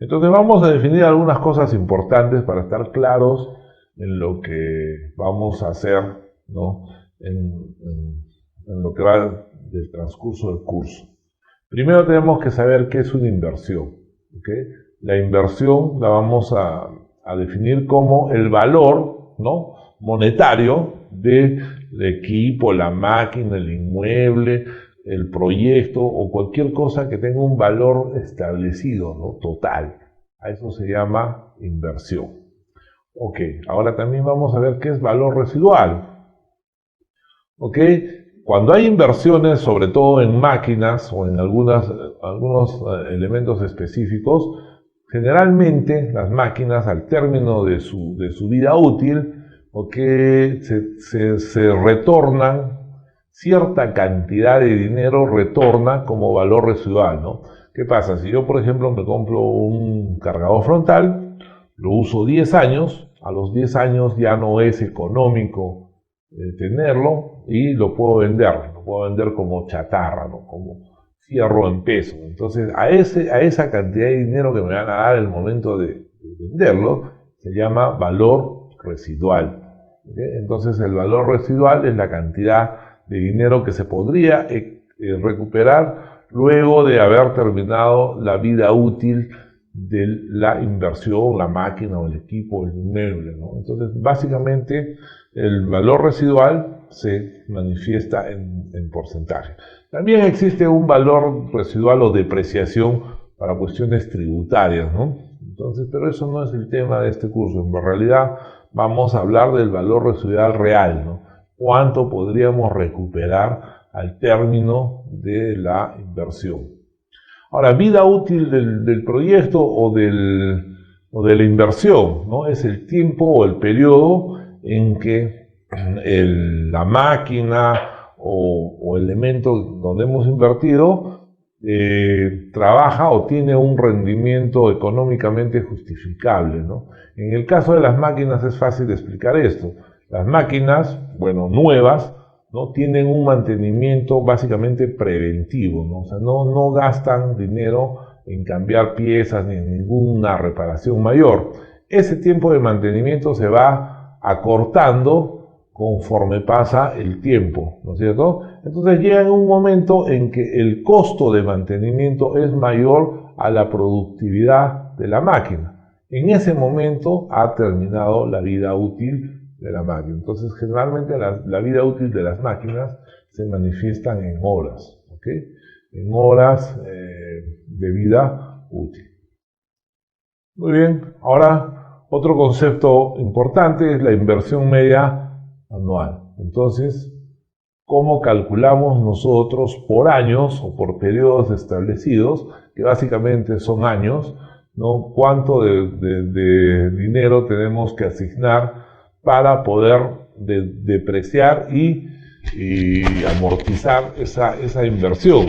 Entonces vamos a definir algunas cosas importantes para estar claros en lo que vamos a hacer, ¿no? en lo que va del transcurso del curso. Primero tenemos que saber qué es una inversión. ¿Okay? La inversión la vamos a definir como el valor, ¿no?, monetario del equipo, la máquina, el inmueble, el proyecto o cualquier cosa que tenga un valor establecido, ¿no?, total. A eso se llama inversión. Ok, ahora también vamos a ver qué es valor residual. Ok, cuando hay inversiones, sobre todo en máquinas o en algunos elementos específicos, generalmente las máquinas al término de su vida útil, se retornan, cierta cantidad de dinero retorna como valor residual, ¿no? ¿Qué pasa? Si yo, por ejemplo, me compro un cargador frontal, lo uso 10 años, a los 10 años ya no es económico tenerlo y lo puedo vender como chatarra, ¿no?, como fierro en peso. Entonces, a esa cantidad de dinero que me van a dar en el momento de venderlo, se llama valor residual. ¿Okay? Entonces, el valor residual es la cantidad de dinero que se podría recuperar luego de haber terminado la vida útil de la inversión, la máquina o el equipo o el inmueble, ¿no? Entonces, básicamente, el valor residual se manifiesta en porcentaje. También existe un valor residual o depreciación para cuestiones tributarias, ¿no? Entonces, pero eso no es el tema de este curso. En realidad vamos a hablar del valor residual real, ¿no? ¿Cuánto podríamos recuperar al término de la inversión? Ahora, vida útil del proyecto o de la inversión, ¿no? Es el tiempo o el periodo en que la máquina o elemento donde hemos invertido trabaja o tiene un rendimiento económicamente justificable, ¿no? En el caso de las máquinas es fácil de explicar esto. Las máquinas, bueno, nuevas, ¿no?, tienen un mantenimiento básicamente preventivo, ¿no? O sea, no gastan dinero en cambiar piezas ni en ninguna reparación mayor. Ese tiempo de mantenimiento se va acortando conforme pasa el tiempo, ¿no es cierto? Entonces llega un momento en que el costo de mantenimiento es mayor a la productividad de la máquina. En ese momento ha terminado la vida útil de la máquina. Entonces, generalmente la vida útil de las máquinas se manifiestan en horas, ¿ok? En horas de vida útil. Muy bien, ahora otro concepto importante es la inversión media anual. Entonces, ¿cómo calculamos nosotros por años o por periodos establecidos, que básicamente son años, ¿no?, cuánto de dinero tenemos que asignar para poder depreciar y amortizar esa inversión?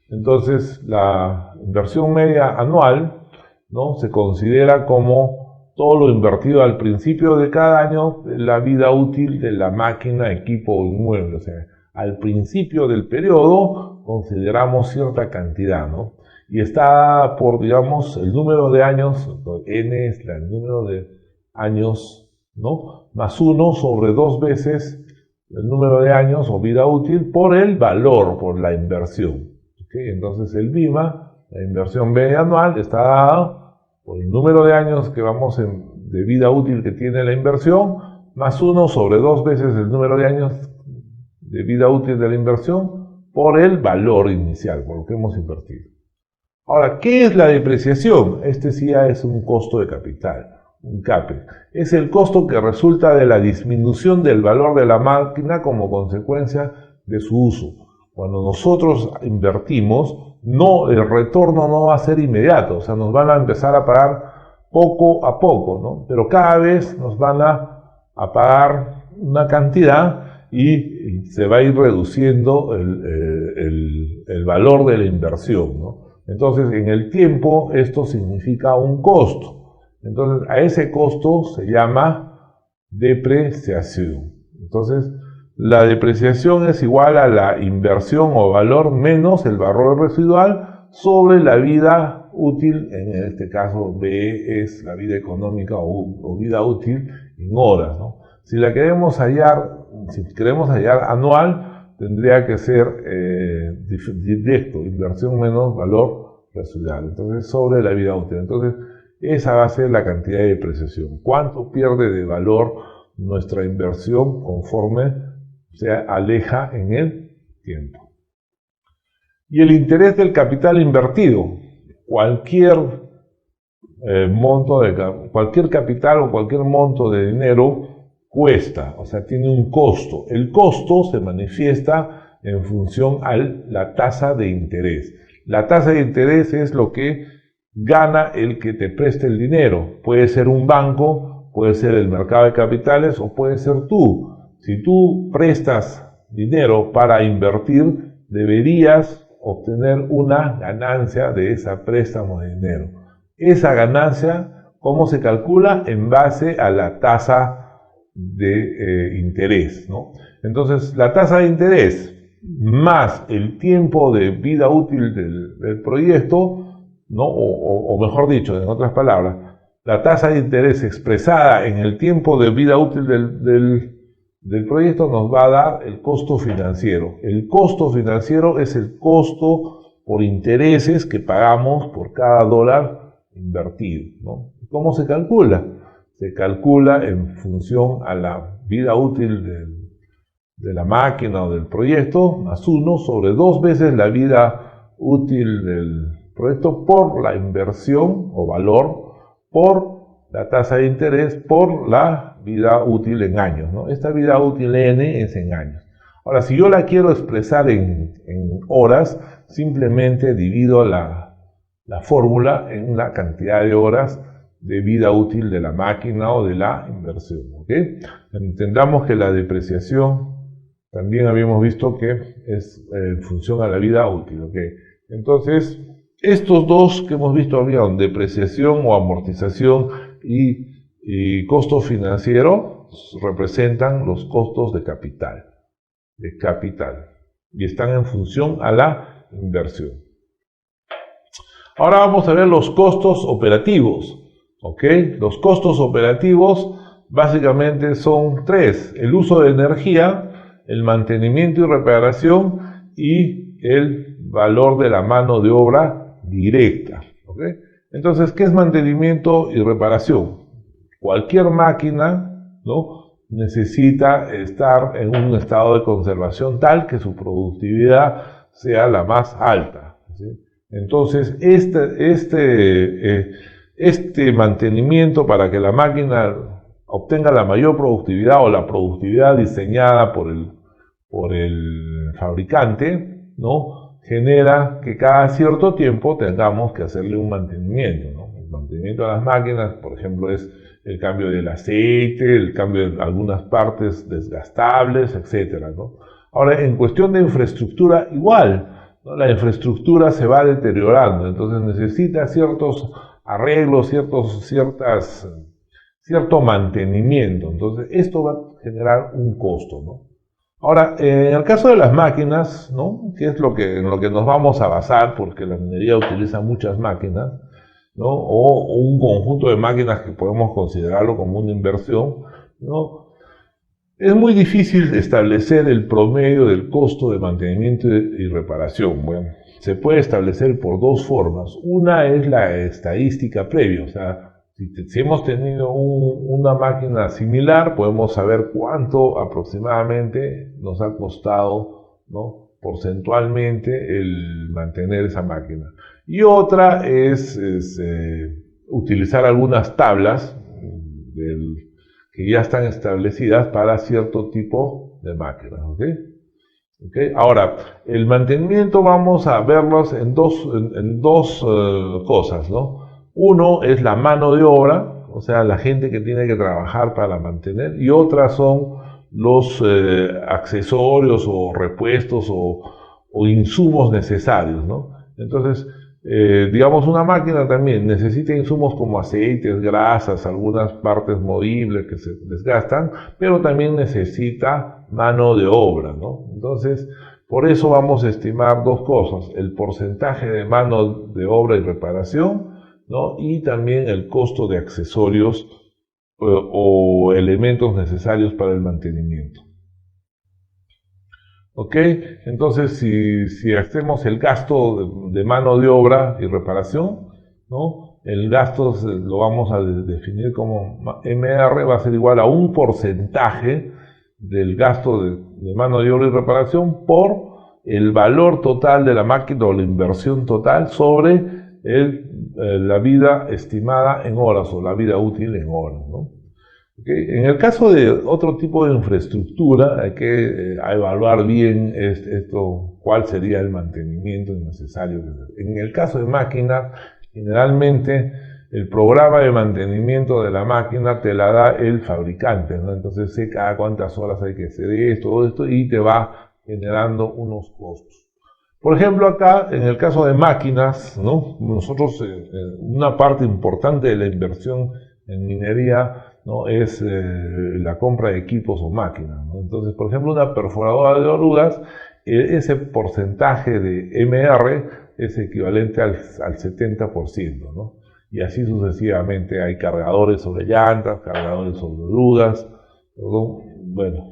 Entonces, la inversión media anual, ¿no?, se considera como todo lo invertido al principio de cada año, la vida útil de la máquina, equipo o inmueble. O sea, al principio del periodo consideramos cierta cantidad, ¿no? Y está por, digamos, el número de años, n es el número de años, ¿no?, más 1 sobre 2 veces el número de años o vida útil por el valor, por la inversión. ¿Okay? Entonces el BIMA, la inversión media anual, está dada por el número de años que de vida útil que tiene la inversión, más 1 sobre 2 veces el número de años de vida útil de la inversión por el valor inicial, por lo que hemos invertido. Ahora, ¿qué es la depreciación? Este sí ya es un costo de capital, un CAPEX. Es el costo que resulta de la disminución del valor de la máquina como consecuencia de su uso. Cuando nosotros invertimos, el retorno no va a ser inmediato, o sea, nos van a empezar a pagar poco a poco, ¿no? Pero cada vez nos van a pagar una cantidad y se va a ir reduciendo el valor de la inversión, ¿no? Entonces, en el tiempo, esto significa un costo. Entonces, a ese costo se llama depreciación. Entonces, la depreciación es igual a la inversión o valor menos el valor residual sobre la vida útil, en este caso B es la vida económica o vida útil en horas, ¿no? Si queremos hallar anual, tendría que ser directo, inversión menos valor residual, entonces sobre la vida útil. Entonces esa va a ser la cantidad de depreciación. ¿Cuánto pierde de valor nuestra inversión conforme se aleja en el tiempo? Y el interés del capital invertido. Cualquier cualquier capital o cualquier monto de dinero cuesta, o sea, tiene un costo. El costo se manifiesta en función a la tasa de interés. La tasa de interés es lo que gana el que te preste el dinero. Puede ser un banco, puede ser el mercado de capitales o puede ser tú. Si tú prestas dinero para invertir, deberías obtener una ganancia de ese préstamo de dinero. Esa ganancia, ¿cómo se calcula? En base a la tasa de interés, ¿no? Entonces, la tasa de interés más el tiempo de vida útil del proyecto, ¿no? O mejor dicho, en otras palabras, la tasa de interés expresada en el tiempo de vida útil del proyecto nos va a dar el costo financiero. El costo financiero es el costo por intereses que pagamos por cada dólar invertido, ¿no? ¿Cómo se calcula? Se calcula en función a la vida útil de la máquina o del proyecto, más 1 sobre 2 veces la vida útil del proyecto por la inversión o valor, por la tasa de interés, por la vida útil en años, ¿no? Esta vida útil N es en años. Ahora, si yo la quiero expresar en horas, simplemente divido la fórmula en la cantidad de horas de vida útil de la máquina o de la inversión, ¿ok? Entendamos que la depreciación también habíamos visto que es en función a la vida útil, ¿ok? Entonces, estos dos que hemos visto habían depreciación o amortización y costo financiero representan los costos de capital, y están en función a la inversión. Ahora vamos a ver los costos operativos. ¿Ok? Los costos operativos básicamente son 3. El uso de energía, el mantenimiento y reparación y el valor de la mano de obra directa. ¿Ok? Entonces, ¿qué es mantenimiento y reparación? Cualquier máquina, ¿no?, necesita estar en un estado de conservación tal que su productividad sea la más alta, ¿sí? Entonces, este mantenimiento para que la máquina obtenga la mayor productividad o la productividad diseñada por el fabricante, ¿no?, genera que cada cierto tiempo tengamos que hacerle un mantenimiento, ¿no? El mantenimiento a las máquinas, por ejemplo, es el cambio del aceite, el cambio de algunas partes desgastables, etc., ¿no? Ahora, en cuestión de infraestructura, igual, ¿no? La infraestructura se va deteriorando, entonces necesita ciertos arreglos, cierto mantenimiento. Entonces, esto va a generar un costo, ¿no? Ahora, en el caso de las máquinas, ¿no?, que es en lo que nos vamos a basar, porque la minería utiliza muchas máquinas, ¿no?, o un conjunto de máquinas que podemos considerarlo como una inversión, ¿no? Es muy difícil establecer el promedio del costo de mantenimiento y reparación. Bueno, se puede establecer por 2 formas. Una es la estadística previa, o sea, si hemos tenido una máquina similar, podemos saber cuánto aproximadamente nos ha costado, ¿no?, porcentualmente el mantener esa máquina. Y otra es utilizar algunas tablas que ya están establecidas para cierto tipo de máquinas, ¿ok? ¿Okay? Ahora, el mantenimiento vamos a verlos en dos cosas, ¿no? Uno es la mano de obra, o sea, la gente que tiene que trabajar para mantener, y otras son los accesorios o repuestos o insumos necesarios, ¿no? Entonces, digamos, una máquina también necesita insumos como aceites, grasas, algunas partes movibles que se desgastan, pero también necesita mano de obra, ¿no? Entonces, Por eso vamos a estimar dos cosas: el porcentaje de mano de obra y reparación, ¿no? Y también el costo de accesorios o elementos necesarios para el mantenimiento. ¿Ok? Entonces, si hacemos el gasto de mano de obra y reparación, ¿no? El gasto lo vamos a definir como MR, va a ser igual a un porcentaje del gasto de mano de obra y reparación por el valor total de la máquina o la inversión total sobre la vida estimada en horas o la vida útil en horas, ¿no? Okay. En el caso de otro tipo de infraestructura, hay que evaluar bien cuál sería el mantenimiento necesario. En el caso de máquinas, generalmente el programa de mantenimiento de la máquina te la da el fabricante, ¿no? Entonces sé cada cuántas horas hay que hacer todo esto, y te va generando unos costos. Por ejemplo, acá, en el caso de máquinas, ¿no? Nosotros, una parte importante de la inversión en minería, ¿no? Es la compra de equipos o máquinas, ¿no? Entonces, por ejemplo, una perforadora de orugas, ese porcentaje de MR es equivalente al 70%, ¿no? Y así sucesivamente. Hay cargadores sobre llantas, cargadores sobre orugas, bueno,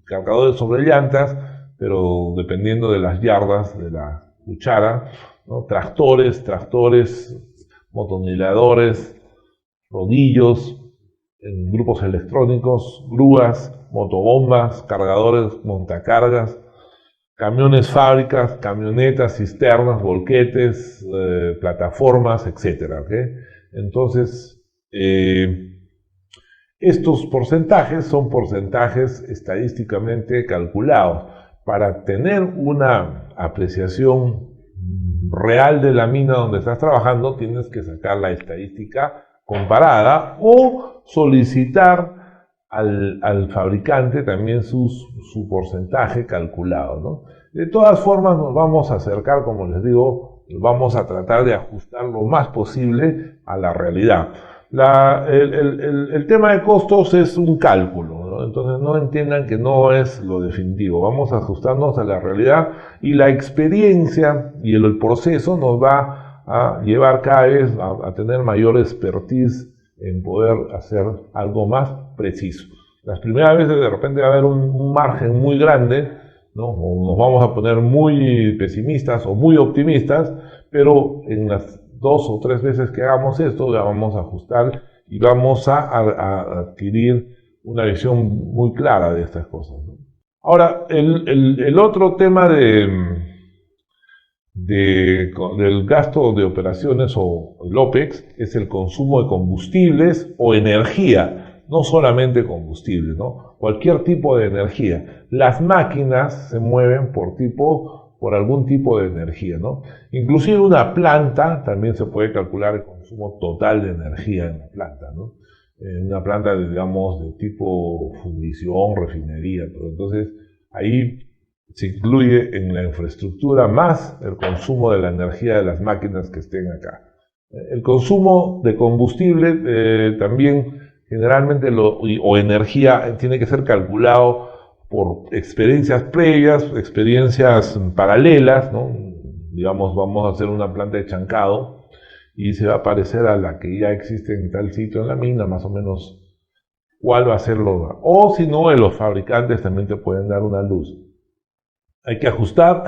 cargadores sobre llantas, pero dependiendo de las yardas de la cuchara, ¿no? Tractores, motoniveladores, rodillos, en grupos electrónicos, grúas, motobombas, cargadores, montacargas, camiones fábricas, camionetas, cisternas, volquetes, plataformas, etc. ¿Okay? Entonces, estos porcentajes son porcentajes estadísticamente calculados. Para tener una apreciación real de la mina donde estás trabajando, tienes que sacar la estadística comparada o solicitar al fabricante también su porcentaje calculado, ¿no? De todas formas, nos vamos a acercar, como les digo, vamos a tratar de ajustar lo más posible a la realidad. El tema de costos es un cálculo, ¿no? Entonces no entiendan que no es lo definitivo. Vamos a ajustarnos a la realidad, y la experiencia y el proceso nos va a llevar cada vez a tener mayor expertise en poder hacer algo más preciso. Las primeras veces de repente va a haber un margen muy grande, ¿no? O nos vamos a poner muy pesimistas o muy optimistas, pero en las 2 o 3 veces que hagamos esto, ya vamos a ajustar y vamos a adquirir una visión muy clara de estas cosas, ¿no? Ahora, el otro tema del gasto de operaciones o el OPEX es el consumo de combustibles o energía, no solamente combustible, ¿no? Cualquier tipo de energía. Las máquinas se mueven por algún tipo de energía, ¿no? Inclusive una planta también se puede calcular el consumo total de energía en la planta, ¿no? Una planta, digamos, de tipo fundición, refinería, todo. Entonces ahí se incluye en la infraestructura más el consumo de la energía de las máquinas que estén acá. El consumo de combustible también generalmente o energía tiene que ser calculado por experiencias previas, experiencias paralelas, ¿no? Digamos, vamos a hacer una planta de chancado y se va a parecer a la que ya existe en tal sitio en la mina, más o menos cuál va a ser o si no, los fabricantes también te pueden dar una luz. Hay que ajustar.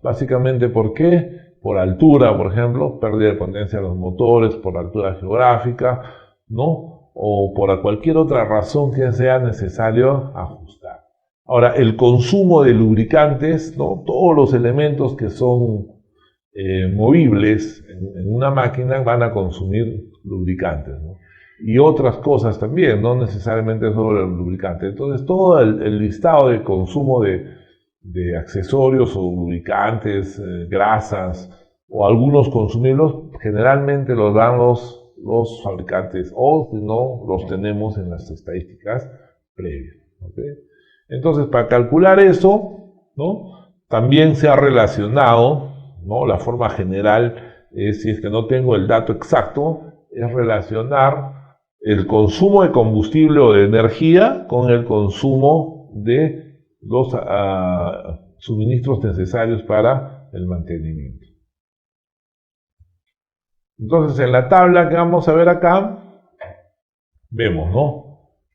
Básicamente, ¿por qué? Por altura, por ejemplo, pérdida de potencia de los motores, por altura geográfica, ¿no? O por cualquier otra razón que sea necesario ajustar. Ahora, el consumo de lubricantes, ¿no? Todos los elementos que son movibles en una máquina van a consumir lubricantes, ¿no? Y otras cosas también, no necesariamente solo el lubricante. Entonces, todo el listado de consumo de accesorios o lubricantes, grasas o algunos consumibles, generalmente los dan los fabricantes, o si no, los tenemos en las estadísticas previas, ¿okay? Entonces, para calcular eso, ¿no? También se ha relacionado, ¿no? La forma general es, si es que no tengo el dato exacto, es relacionar el consumo de combustible o de energía con el consumo de los suministros necesarios para el mantenimiento. Entonces, en la tabla que vamos a ver acá, vemos, ¿no?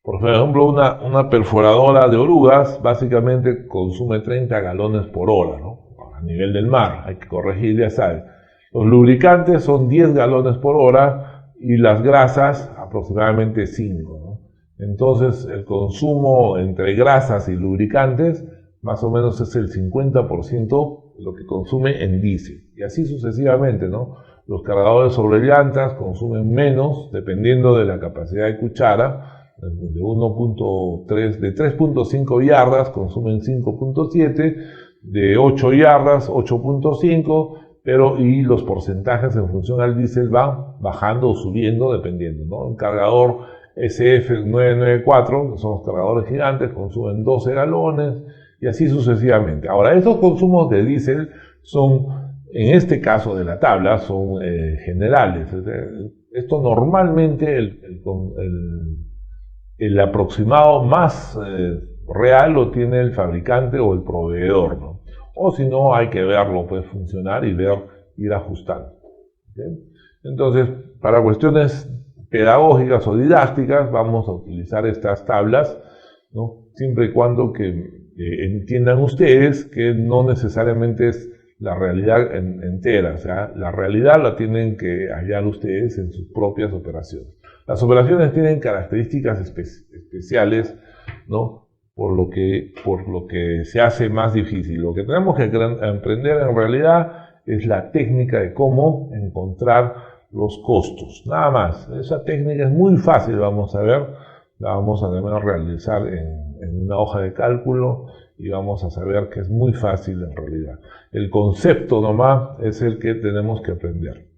Por ejemplo, una perforadora de orugas básicamente consume 30 galones por hora, ¿no? A nivel del mar, hay que corregir, ya saben. Los lubricantes son 10 galones por hora y las grasas aproximadamente 5, ¿no? Entonces, el consumo entre grasas y lubricantes más o menos es el 50% de lo que consume en diésel. Y así sucesivamente, ¿no? Los cargadores sobre llantas consumen menos dependiendo de la capacidad de cuchara. De 1.3, de 3.5 yardas consumen 5.7, de 8 yardas 8.5, y los porcentajes en función al diésel van bajando o subiendo dependiendo, ¿no? Un cargador SF994, que son los cargadores gigantes, consumen 12 galones y así sucesivamente. Ahora, estos consumos de diésel son, en este caso de la tabla, son generales. Esto normalmente el aproximado más real lo tiene el fabricante o el proveedor, ¿no? O si no, hay que verlo, puede funcionar y ir ajustando. ¿Okay? Entonces, para cuestiones pedagógicas o didácticas, vamos a utilizar estas tablas, ¿no? Siempre y cuando que entiendan ustedes que no necesariamente es la realidad entera, o sea, la realidad la tienen que hallar ustedes en sus propias operaciones. Las operaciones tienen características especiales, ¿no? Por lo que se hace más difícil. Lo que tenemos que aprender en realidad es la técnica de cómo encontrar los costos. Nada más. Esa técnica es muy fácil, vamos a ver. La vamos a realizar en una hoja de cálculo y vamos a saber que es muy fácil en realidad. El concepto nomás es el que tenemos que aprender.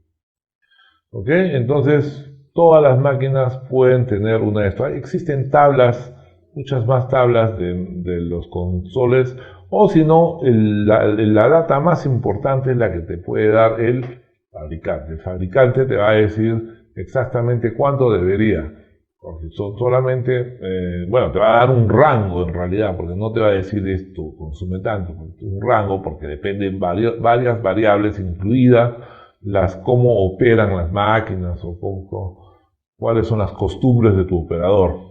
¿Ok? Entonces, todas las máquinas pueden tener una de estas. Existen tablas, muchas más tablas de los consoles, o si no, la data más importante es la que te puede dar el fabricante. El fabricante te va a decir exactamente cuánto debería, porque solamente, te va a dar un rango en realidad, porque no te va a decir esto consume tanto, un rango, porque dependen varias variables, incluidas cómo operan las máquinas o cuáles son las costumbres de tu operador.